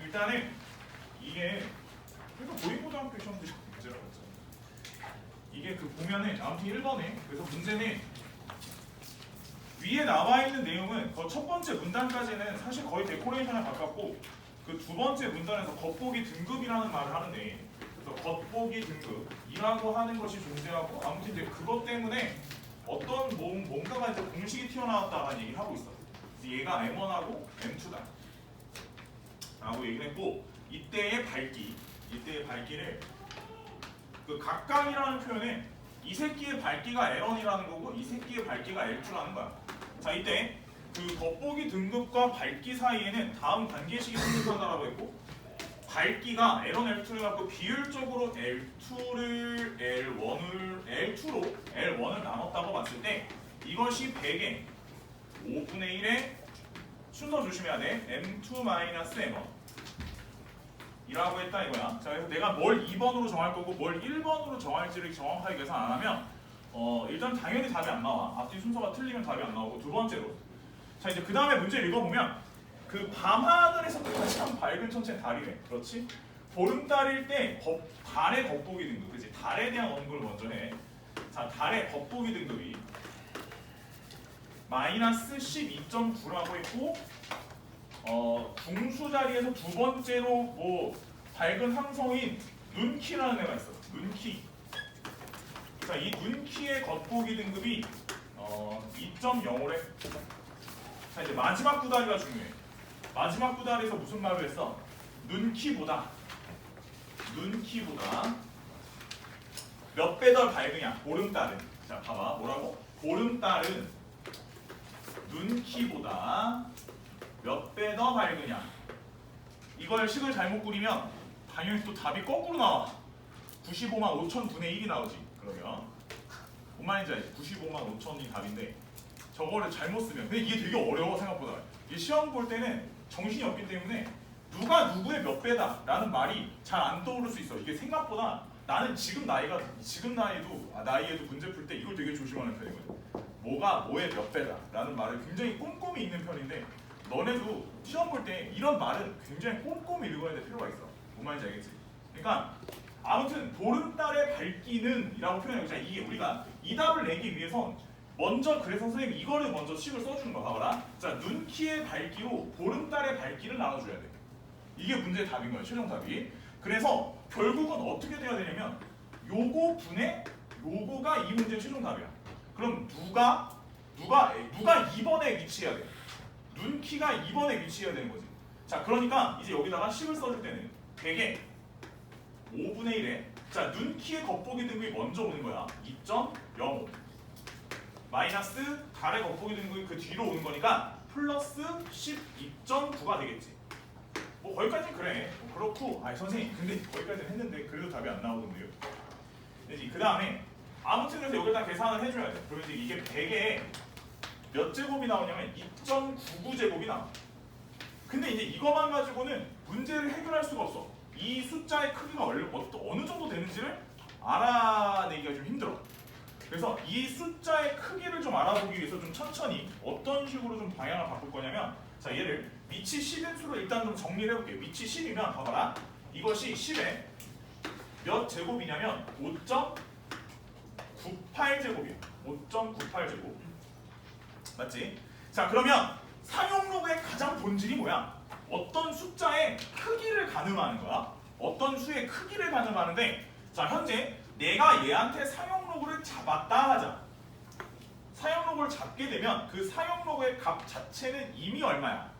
일단은 이게 그러니까 고등고등학교 시험들이 문제라고 했잖아. 이게 그 보면은 아무튼 1번에 그래서 문제는 위에 나와 있는 내용은 그 첫 번째 문단까지는 사실 거의 데코레이션에 가깝고 그 두 번째 문단에서 겉보기 등급이라는 말을 하는데 그래서 겉보기 등급이라고 하는 것이 존재하고 아무튼 이제 그것 때문에 어떤 뭔가가 이제 공식이 튀어나왔다라는 얘기를 하고 있어. 그래서 얘가 M1하고 M2다 라고 얘기를 했고 이때의 밝기를 그 각각이라는 표현에 이 새끼의 밝기가 L1이라는 거고 이 새끼의 밝기가 L2라는 거야. 자 이때 그 겉보기 등급과 밝기 사이에는 다음 관계식이 성립한다라고 했고 밝기가 L1, L2를 갖고 비율적으로 L2를 L1을 나눴다고 봤을 때 이것이 100의 5분의 1의 순서 조심해야 돼. M2-M1 이라고 했다 이거야. 자 그래서 내가 뭘 2번으로 정할 거고 뭘 1번으로 정할지를 정확하게 계산 안 하면 일단 당연히 답이 안 나와. 앞뒤 순서가 틀리면 답이 안 나오고 두 번째로 자 이제 그 다음에 문제를 읽어보면 그 밤하늘에서 가장 밝은 천체는 달이래. 그렇지? 보름달일 때 달의 겉보기 등급, 그렇지? 달에 대한 언급을 먼저 해. 자, 달의 겉보기 등급이 마이너스 12.9라고 했고, 중수 자리에서 두 번째로 뭐 밝은 항성인 눈키라는 애가 있어. 눈키. 자, 이 눈키의 겉보기 등급이 2.05래. 자, 이제 마지막 구다리가 중요해. 마지막 구다리에서 무슨 말을 했어? 눈키보다 몇 배 더 밝으냐? 보름달은. 자, 봐봐. 뭐라고? 보름달은 눈키보다 몇 배 더 밝으냐? 이걸 식을 잘못 그리면 당연히 또 답이 거꾸로 나와. 95만 5천 분의 1이 나오지. 그러면 뭔 말인지 알지? 95만 5천이 답인데 저거를 잘못 쓰면 근데 이게 되게 어려워 생각보다. 이게 시험 볼 때는 정신이 없기 때문에 누가 누구의 몇 배다 라는 말이 잘 안 떠오를 수 있어. 이게 생각보다 나는 지금 나이에도 문제 풀 때 이걸 되게 조심하는 편이거든. 뭐가 뭐의 몇 배다 라는 말을 굉장히 꼼꼼히 읽는 편인데 너네도 시험 볼 때 이런 말은 굉장히 꼼꼼히 읽어야 될 필요가 있어. 뭔 말인지 알겠지? 그러니까 아무튼 보름달의 밝기는 이라고 표현하고 자 이게 우리가 이 답을 내기 위해선 먼저 그래서 선생님이 이거를 먼저 식을 써주는 거야. 봐봐라. 자 눈키의 밝기로 보름달의 밝기를 나눠줘야 돼. 이게 문제의 답인 거예요. 최종 답이. 그래서 결국은 어떻게 돼야 되냐면 요거 분의 요거가 이 문제의 최종 답이야. 그럼 누가 2번에 위치해야 돼. 눈키가 2번에 위치해야 되는 거지. 자 그러니까 이제 여기다가 식을 써줄 때는 100에 5분의 1에 자 눈키의 겉보기 등급이 먼저 오는 거야. 2.05 마이너스 달의 겉보기 등급이 그 뒤로 오는 거니까 플러스 12.9가 되겠지. 뭐 거기까지는 그래. 뭐 그렇고 아니 선생님 근데 거기까지는 했는데 그래도 답이 안 나오던데요. 그 다음에 아무튼 그래서 여기다 계산을 해줘야 돼. 그러면 이제 이게 100에 몇 제곱이 나오냐면 2.99제곱이 나와. 근데 이제 이것만 가지고는 문제를 해결할 수가 없어. 이 숫자의 크기가 어느 정도 되는지를 알아내기가 좀 힘들어. 그래서 이 숫자의 크기를 좀 알아보기 위해서 좀 천천히 어떤 식으로 좀 방향을 바꿀 거냐면 자 얘를 위치 10인 수로 일단 좀 정리를 해볼게요. 위치 10이면 봐봐라. 이것이 10에 몇 제곱이냐면 5.98제곱이에요. 5.98제곱. 맞지? 자 그러면 상용로그의 가장 본질이 뭐야? 어떤 숫자의 크기를 가늠하는 거야. 어떤 수의 크기를 가늠하는데 자 현재 내가 얘한테 사용로그를 잡았다 하자. 사용로그를 잡게 되면 그 사용로그의 값 자체는 이미 얼마야?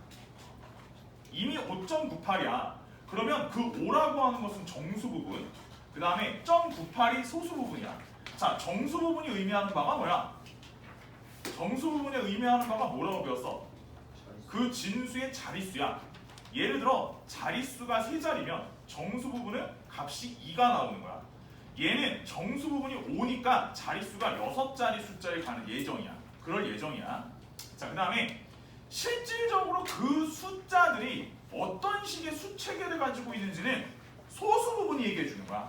이미 5.98이야. 그러면 그 5라고 하는 것은 정수 부분, 그 다음에 0.98이 소수 부분이야. 자, 정수 부분이 의미하는 바가 뭐야? 정수 부분이 의미하는 바가 뭐라고 배웠어? 그 진수의 자릿수야. 예를 들어 자릿수가 3자리면 정수 부분은 값이 2가 나오는 거야. 얘는 정수 부분이 5니까 자릿수가 6자리 숫자를 가는 예정이야. 그럴 예정이야. 자, 그 다음에 실질적으로 그 숫자들이 어떤 식의 수체계를 가지고 있는지는 소수 부분이 얘기해 주는 거야.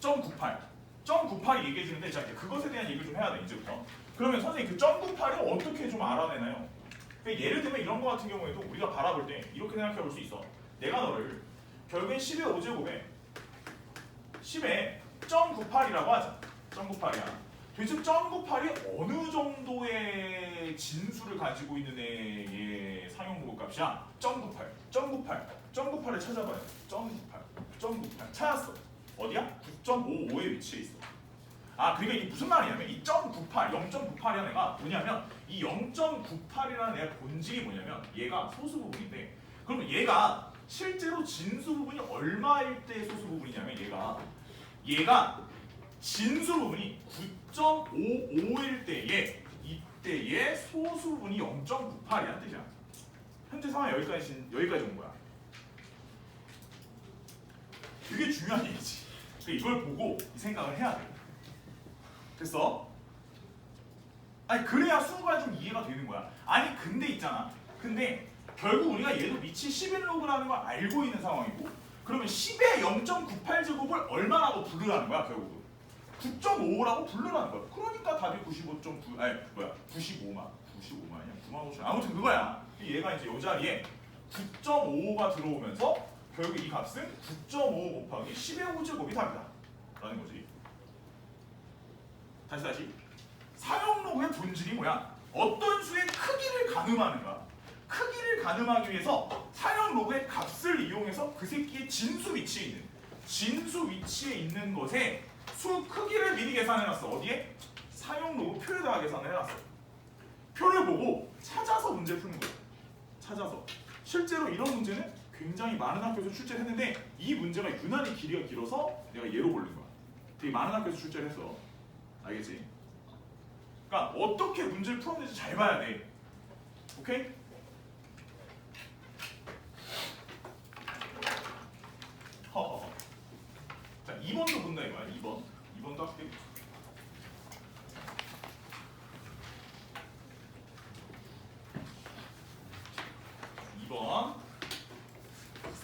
0.98. 0.98이 얘기해 주는데 자, 그것에 대한 얘기를 좀 해야 돼, 이제부터. 그러면 선생님 그 0.98을 어떻게 좀 알아내나요? 그러니까 예를 들면 이런 거 같은 경우에도 우리가 바라볼 때 이렇게 생각해 볼 수 있어. 내가 너를 결국엔 10의 5제곱에 10에 0.98이라고 하자. 0.98이야. 도대체 0.98이 어느 정도의 진수를 가지고 있는 애의 상용로그 값이야? 0.98을 찾아봐요. 0.98 찾았어. 어디야? 9.55에 위치해 있어. 아, 그러니까 이게 무슨 말이냐면 이 0.98이라는 애가 뭐냐면 이 0.98이라는 애의 본질이 뭐냐면 얘가 소수 부분인데, 그러면 얘가 실제로 진수 부분이 얼마일 때 소수 부분이냐면 얘가 진수 부분이 9.55일 때에 이때의 소수 부분이 0.98이라는 뜻이야. 현재 상황 여기까지 온 거야. 되게 중요한 얘기지. 그러니까 이걸 보고 이 생각을 해야 돼. 됐어? 아니 그래야 수가 좀 이해가 되는 거야. 아니 근데 있잖아. 근데 결국 우리가 얘도 위치 11로그라는 걸 알고 있는 상황이고, 그러면 10의 0.98제곱을 얼마라고 부르라는 거야 결국은? 9.5라고 부르라는 거야. 그러니까 답이 95.9 아니 뭐야 95만이야 9만 5천 아무튼 그거야. 얘가 이제 이 자리에 9.55가 들어오면서 결국 이 값은 9.5 곱하기 10의 5제곱이 답이다 라는 거지. 다시 사용로그의 본질이 뭐야? 어떤 수의 크기를 가늠하는가? 크기를 가늠하기 위해서 사용로그의 값을 이용해서 그 새끼의 진수 위치에 있는 것에 수 크기를 미리 계산해놨어. 어디에? 사용로그 표에다가 계산을 해놨어. 표를 보고 찾아서 문제 푸는 거야. 찾아서. 실제로 이런 문제는 굉장히 많은 학교에서 출제를 했는데 이 문제가 유난히 길이가 길어서 내가 얘로 고른 거야. 되게 많은 학교에서 출제를 했어. 알겠지? 그러니까 어떻게 문제를 풀었는지 잘 봐야 돼. 오케이? 허허허. 자, 2번도 본다 이거야. 2번도 할게. 2번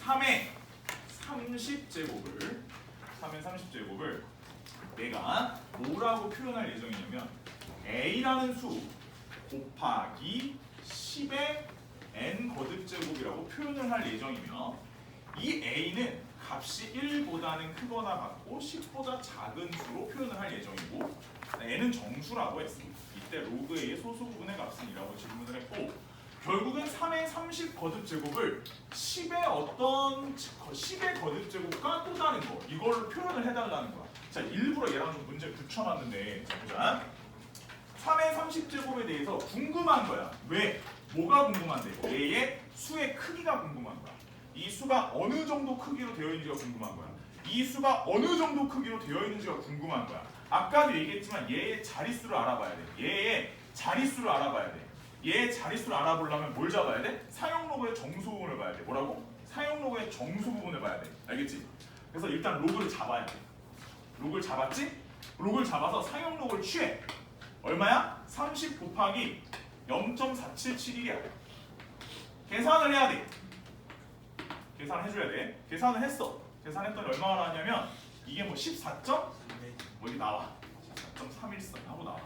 3의 30제곱을 내가 뭐라고 표현할 예정이냐면 a라는 수 곱하기 10의 n 거듭제곱이라고 표현을 할 예정이며, 이 a는 값이 1보다는 크거나 같고 10보다 작은 수로 표현을 할 예정이고, n은 정수라고 했어. 이때 로그 a의 소수 부분의 값은 이라고 질문을 했고, 결국은 3의 30 거듭제곱을 10의 거듭제곱과 또 다른 거 이걸로 표현을 해달라는 거야. 자, 일부러 얘랑 좀 문제 붙여놨는데, 자 보자. 3의 30제곱에 대해서 궁금한 거야. 왜? 뭐가 궁금한데? 얘의 수의 크기가 궁금한 거야. 이 수가 어느 정도 크기로 되어 있는지가 궁금한 거야. 이 수가 어느 정도 크기로 되어 있는지가 궁금한 거야. 아까도 얘기했지만 얘의 자릿수를 알아봐야 돼. 얘의 자릿수를 알아봐야 돼. 얘의 자릿수를 알아보려면 뭘 잡아야 돼? 사용로그의 정수 부분을 봐야 돼. 뭐라고? 사용로그의 정수 부분을 봐야 돼. 알겠지? 그래서 일단 로그를 잡아야 돼. 로그를 잡았지? 로그를 잡아서 사용로그를 취해. 얼마야? 30 곱하기 0.4771이야. 계산을 해야 돼. 계산을 해줘야 돼. 계산을 했어. 계산했더니 얼마가 나왔냐면 이게 뭐 14점? 뭐 여기 나와. 14.313 하고 나와.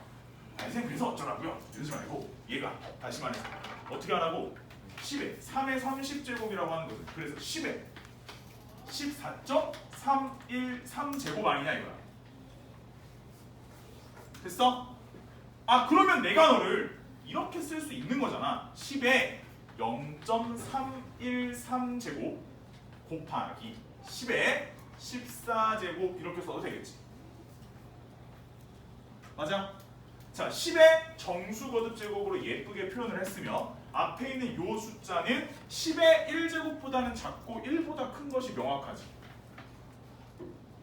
선생님 그래서 어쩌라고요? 이러지 말고 얘가 다시 말해서 어떻게 하라고? 10에 3의 30제곱이라고 하는 거죠. 그래서 10에 14.313제곱 아니냐 이거야. 됐어? 아 그러면 내가 너를 이렇게 쓸 수 있는 거잖아. 10에 0.313제곱 곱하기 10에 14제곱 이렇게 써도 되겠지. 맞아? 자, 10의 정수 거듭제곱으로 예쁘게 표현을 했으며 앞에 있는 이 숫자는 10의 1제곱보다는 작고 1보다 큰 것이 명확하지.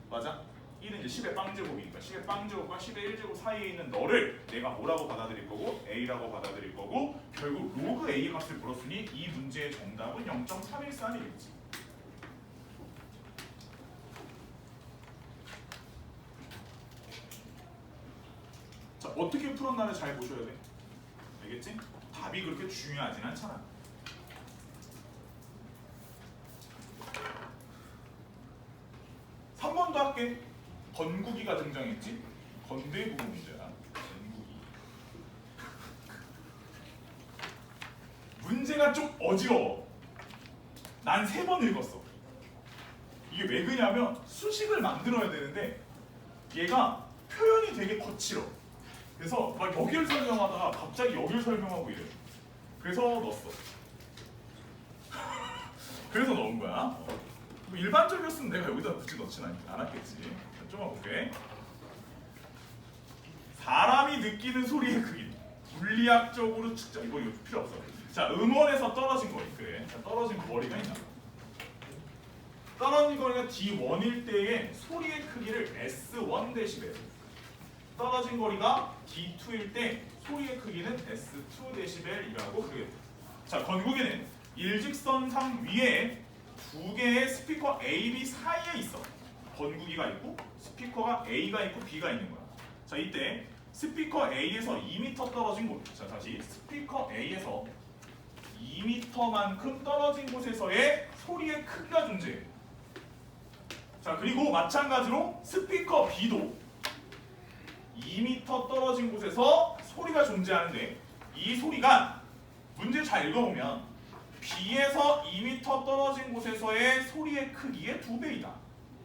맞아? 1은 이제 10의 빵제곱이니까 10의 빵제곱과 10의 1제곱 사이에 있는 너를 내가 뭐라고 받아들일 거고 a라고 받아들일 거고, 결국 로그 a 값을 물었으니 이 문제의 정답은 0.314이겠지. 자, 어떻게 풀었나를 잘 보셔야 돼. 알겠지? 답이 그렇게 중요하진 않잖아. 한 번 더 할게. 건국이가 등장했지? 건대부분 문제야. 건국이. 문제가 좀 어지러워. 난 3번 읽었어. 이게 왜 그러냐면 수식을 만들어야 되는데 얘가 표현이 되게 거칠어. 그래서 막 여기를 설명하다가 갑자기 여기를 설명하고 이래. 그래서 넣었어. 그래서 넣은 거야. 뭐 일반적이었으면 내가 여기다 굳이 넣진 않았겠지. 좀만 볼게. 사람이 느끼는 소리의 크기. 물리학적으로 측정. 이거 필요 없어. 자, 음원에서 떨어진 거리. 그래. 자, 떨어진 거리가 있나? 떨어진 거리가 D1일 때의 소리의 크기를 S1데시벨. 떨어진 거리가 D2일 때 소리의 크기는 S2데시벨이라고 그게. 자, 건국이는 일직선상 위에 2개의 스피커 A, B 사이에 있어. 건국이가 있고 스피커가 A가 있고 B가 있는 거야. 자, 이때 스피커 A에서 2m 떨어진 곳. 자, 다시 스피커 A에서 2m만큼 떨어진 곳에서의 소리의 크기가 존재해. 자, 그리고 마찬가지로 스피커 B도 2m 떨어진 곳에서 소리가 존재하는데 이 소리가 문제 잘 읽어보면 B에서 2m 떨어진 곳에서의 소리의 크기의 2배이다.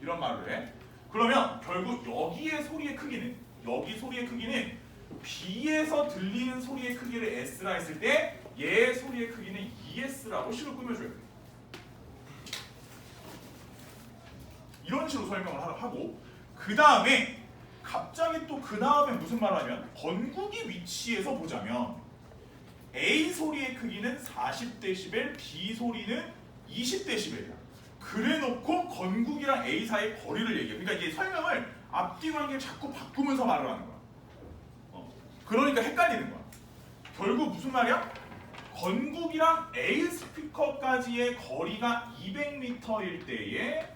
이런 말을 해. 그러면 결국 여기의 소리의 크기는 여기 소리의 크기는 B에서 들리는 소리의 크기를 S라 했을 때 얘의 소리의 크기는 ES라고 식을 꾸며줘야 돼. 이런 식으로 설명을 하고 그 다음에 갑자기 또 그 다음에 무슨 말을 하면 건국이 위치에서 보자면 A 소리의 크기는 40dB, B 소리는 20dB이야. 그래놓고 건국이랑 A 사이의 거리를 얘기해. 그러니까 이게 설명을 앞뒤 관계를 자꾸 바꾸면서 말을 하는 거야. 그러니까 헷갈리는 거야. 결국 무슨 말이야? 건국이랑 A 스피커까지의 거리가 200m일 때에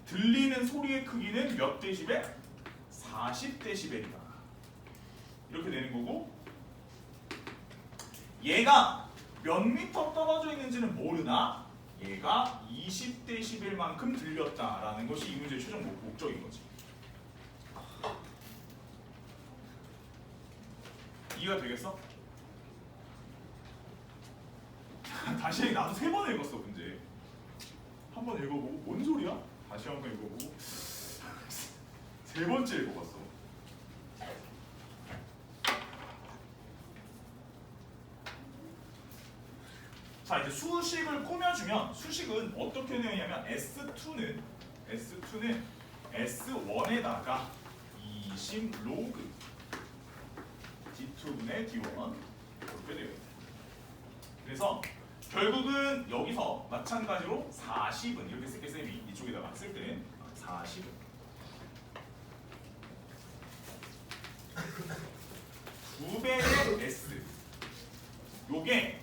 들리는 소리의 크기는 몇 데시벨? 40dB이다. 이렇게 되는 거고 얘가 몇 미터 떨어져 있는지는 모르나 얘가 20dB만큼 들렸다라는 것이 이 문제의 최종 목적인 거지. 이해가 되겠어? 다시 나도 3번 읽었어 문제. 한 번 읽어보고 뭔 소리야? 다시 한 번 읽어보고 3번째 읽어봤어. 자, 이제 수식을 꾸며주면 수식은 어떻게 되어 있냐면 S2는 S1에다가 20 로그 D2분의 D1 이렇게 되어 있다. 그래서 결국은 여기서 마찬가지로 40은 이렇게 쓸게 쌤이 이쪽에다가 쓸 때는 40은 2배의 S 요게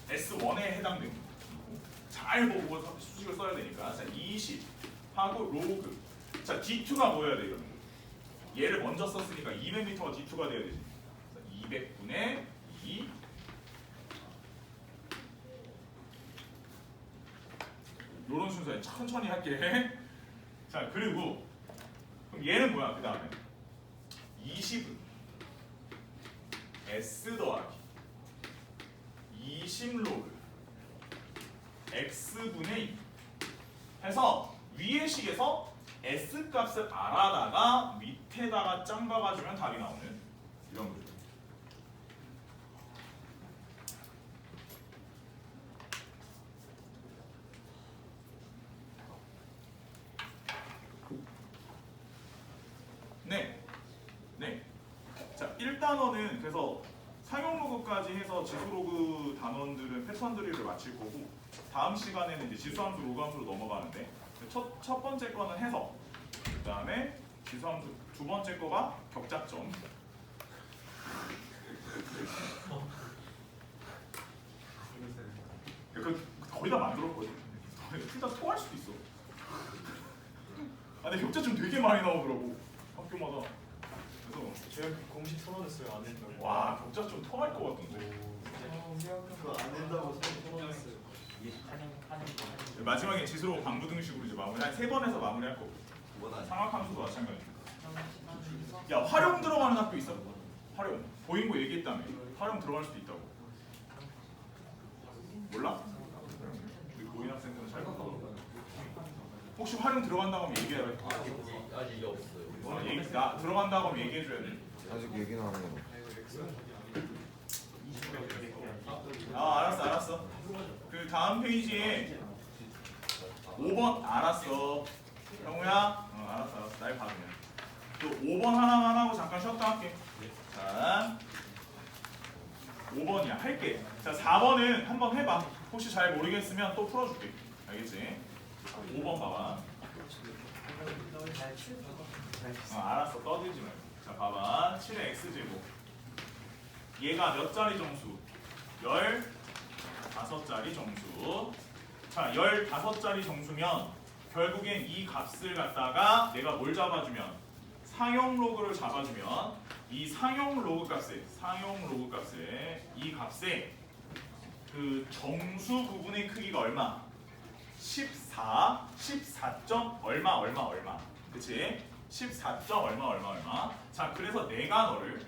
S1에 해당됩니다. 잘 보고 수식을 써야 되니까. 자, 20 하고 로그. 자, D2가 뭐여야 돼 이러면? 얘를 먼저 썼으니까 200m가 D2가 돼야 되지. 200분의 2 요런 순서에 천천히 할게. 자, 그리고 그럼 얘는 뭐야 그 다음에 20은 S 더하기 20로그 X분의 2 해서 위의 식에서 S 값을 알아다가 밑에다가 짱 박아주면 답이 나오는 이런 거죠. 네. 자, 1단원은 그래서 사용로그까지 해서 지수로그 단원들은 패턴들을 마칠 거고 다음 시간에는 이제 지수함수, 로그함수로 넘어가는데 첫 번째 거는 해석, 그 다음에 지수함수, 두 번째 거가 격자점. 거의 다 만들었거든. 둘 다 통할 수도 있어. 아, 근데 격자점 되게 많이 나오더라고 학교마다. 그래서 제가 공식 토론했어요. 안 된다고. 와, 격자점 통할 것 같던데. 그거 안 된다고 토론했어요. 마지막에 지수로 방부 등식으로 이제 마무리 한 3번에서 마무리할 거고. 상학함수도 마찬가지고. 야, 활용 들어가는 학교 있어? 활용. 보인 거 얘기했다며. 활용 들어갈 수도 있다고. 몰라? 우리 고인 학생들은 잘 몰라. 혹시 활용 들어간다고 하면 얘기해야 돼. 아직 없어요. 나 들어간다고 하면 얘기해줘야 돼. 아직 얘기는 안 해요. 알았어. 그 다음 페이지에 5번 알았어. 형우야? 알았어. 날 봐 그냥. 또 5번 하나만 하고 잠깐 쉬었다 할게. 자, 5번이야. 할게. 자, 4번은 한번 해봐. 혹시 잘 모르겠으면 또 풀어줄게. 알겠지? 5번 봐봐. 알았어. 떠들지 말고. 자, 봐봐. 7의 x제곱. 얘가 몇 자리 정수? 15자리 정수. 자, 15자리 정수면 결국엔 이 값을 갖다가 내가 뭘 잡아주면 상용 로그를 잡아주면 이 상용 로그 값에 이 값에 그 정수 부분의 크기가 얼마? 14 얼마 그치? 14. 얼마 자, 그래서 내가 너를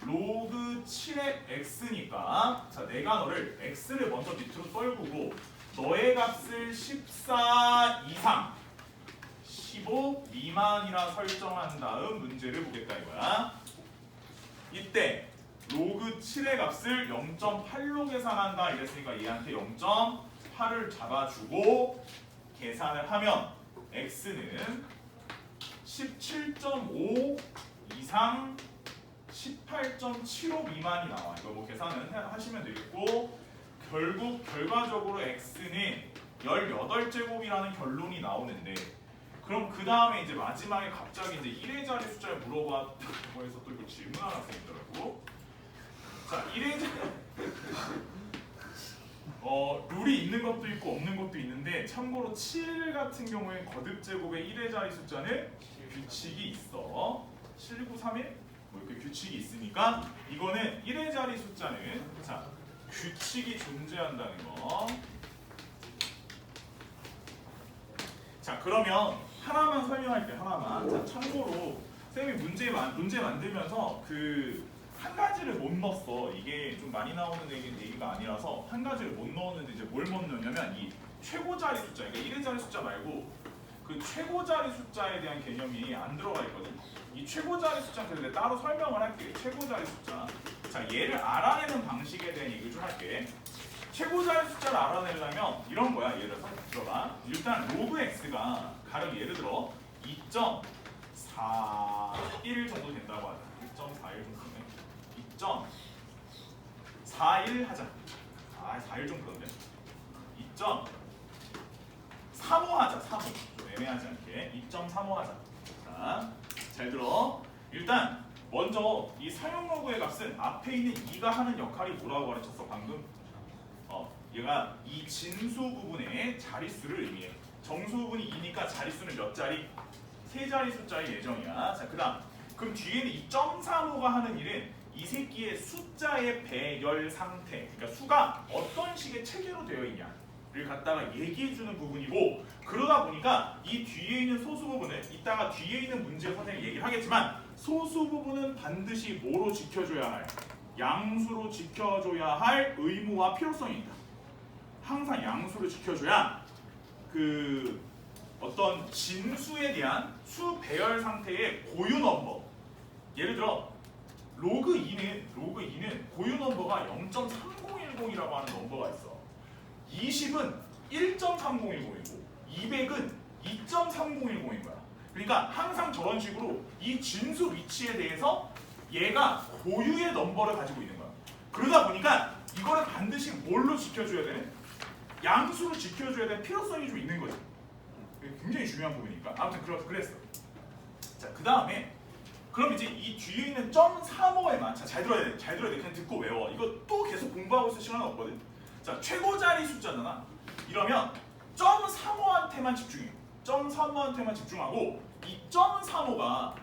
로그 7의 x니까 자, 내가 너를 x를 먼저 밑으로 떨구고 너의 값을 14 이상 15 미만이라 설정한 다음 문제를 보겠다 이거야. 이때 로그 7의 값을 0.8로 계산한다 이랬으니까 얘한테 0.8을 잡아주고 계산을 하면 x는 17.5 이상 18.75 미만이 나와. 이거 뭐 계산은 하시면 되겠고 결국 결과적으로 x는 18제곱이라는 결론이 나오는데 그럼 그 다음에 이제 마지막에 갑자기 이제 1의 자리 숫자를 물어봤다고 해서 또 이거 질문하는 학생이 있더라고. 자, 1의 자리 룰이 있는 것도 있고 없는 것도 있는데 참고로 7 같은 경우에 거듭제곱의 1의 자리 숫자는 규칙이 있어. 793에 뭐 이렇게 규칙이 있으니까 이거는 1의 자리 숫자는 자 규칙이 존재한다는 거. 자, 그러면 하나만 설명할게. 하나만. 자, 참고로 쌤이 문제 만들면서 그 한 가지를 못 넣었어. 이게 좀 많이 나오는 얘기가 아니라서 한 가지를 못 넣었는데 이제 뭘 못 넣냐면 이 최고 자리 숫자, 그러니까 1의 자리 숫자 말고 그 최고 자리 숫자에 대한 개념이 안 들어가 있거든. 이 최고 자리 숫자 그래서 내가 따로 설명을 할게. 최고 자리 숫자. 자, 얘를 알아내는 방식에 대한 얘기를 좀 할게. 최고 자리 숫자를 알아내려면 이런 거야. 예를 들어서 들어봐. 일단 로그 x가 가령 예를 들어 2.41 정도 된다고 하자. 2.41 정도네. 2.41 하자. 41 좀 그런데. 2.35 하자. 35. 좀 애매하지 않게. 2.35 하자. 자, 잘 들어. 일단 먼저 이 사용 로그의 값은 앞에 있는 2가 하는 역할이 뭐라고 가르쳤어 방금? 얘가 이 진수 부분의 자릿수를 의미해. 정수 부분이 2니까 자릿수는 몇 자리? 3자리 숫자의 예정이야. 자, 그다음 그럼 뒤에는 2.35가 하는 일은 이 새끼의 숫자의 배열 상태, 그러니까 수가 어떤 식의 체계로 되어 있냐를 갖다가 얘기해주는 부분이고, 그러다 보니까 이 뒤에 있는 소수 부분을 이따가 뒤에 있는 문제 선생님이 얘기를 하겠지만 소수 부분은 반드시 뭐로 지켜줘야 할? 양수로 지켜줘야 할 의무와 필요성이 있다. 항상 양수를 지켜줘야 그 어떤 진수에 대한 수 배열 상태의 고유 넘버, 예를 들어 로그 2는 고유 넘버가 0.3010이라고 하는 넘버가 있어. 20은 1.3010이고 200은 2.3010인 거야. 그러니까 항상 저런 식으로 이 진수 위치에 대해서 얘가 고유의 넘버를 가지고 있는 거야. 그러다 보니까 이거를 반드시 뭘로 지켜줘야 되는? 양수로 지켜줘야 되는 필요성이 좀 있는 거지. 굉장히 중요한 부분이니까. 아무튼 그랬어. 자, 그 다음에 그럼 이제 이 뒤에 있는 0.35에만 잘 들어야 돼. 그냥 듣고 외워. 이거 또 계속 공부하고 있을 시간은 없거든. 자, 최고 자리 숫자잖아. 이러면 0.35한테만 집중해. 0.35한테만 집중하고 이 0.35가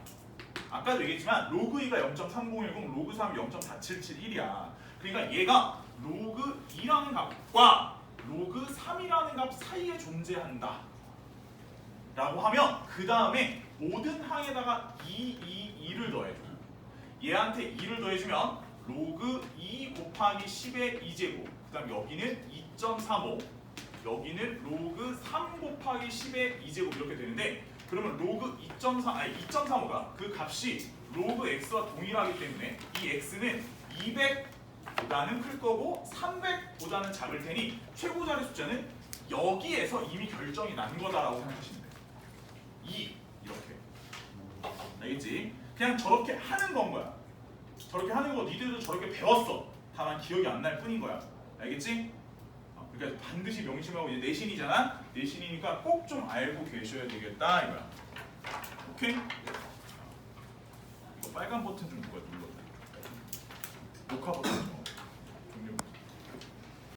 아까도 얘기했지만 로그 2가 0.3010, 로그 3이 0.4771이야. 그러니까 얘가 로그 2라는 값과 로그 3이라는 값 사이에 존재한다 라고 하면 그 다음에 모든 항에다가 2를 더해줘. 얘한테 2를 더해주면 로그 2 곱하기 10의 2제곱. 그 다음 여기는 2.35. 여기는 로그 3 곱하기 10의 2제곱 이렇게 되는데 그러면 로그 2.35가 그 값이 로그 x와 동일하기 때문에 이 x는 200보다는 클 거고 300보다는 작을 테니 최고 자리 숫자는 여기에서 이미 결정이 난 거다라고 생각하시면 돼요. 2 이렇게. 알겠지? 그냥 저렇게 하는 건 거야. 저렇게 하는 거 니들도 저렇게 배웠어. 다만 기억이 안 날 뿐인 거야. 알겠지? 그러니까 반드시 명심하고 이제 내신이잖아. 내신이니까 꼭 좀 알고 계셔야 되겠다 이거야. 오케이? 이거 빨간 버튼 좀 누가 눌렀나? 녹화 버튼 좀.